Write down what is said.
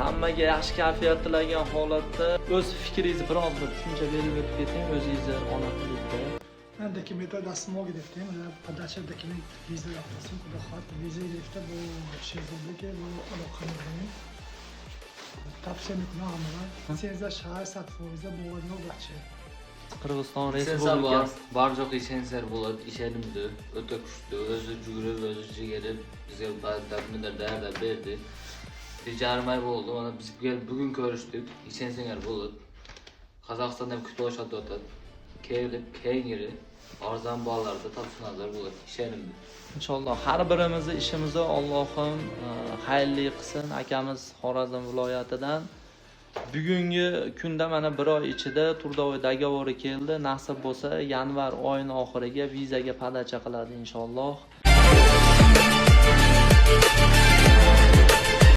Hammaga yaxshi kayfiyat tilagan holatda o'z fikringizni biroz bir tushuncha berib o'tib keting o'zingizni ona tilida. من دکیمیتر دستمال گرفتیم و پدرش دکیمیت ویزا رفتیم که بخواد ویزا گرفته با شهزاده که با علاقه نداریم tavsiya qilaman. 13 shahar 100% bo'lgan bog'cha. Qirg'iziston Sensor bor, Respublikasi barjoqli sensor bo'ladi, ishonimdi, o'ta kuchli, o'zi jugurib, o'zi jigarib, bizga ba'zida dardlar berdi. Bejarmay bo'ldi, mana biz bugun ko'rishdik, ishonsangiz bo'ladi. Qozog'istonda ham kutib olishadi. Kelib, keyingi arzon bolalarda topshirishlar bo'ladi, ishonimdi. inshaalloh har birimizni ishimizni Allohim xayrli qilsin. Akamiz Xorazm viloyatidan bugungi kunda mana bir oy ichida turdoviy dogovori keldi. Nasib bo'lsa yanvar oyining oxiriga vizaga podacha qiladi inshaalloh.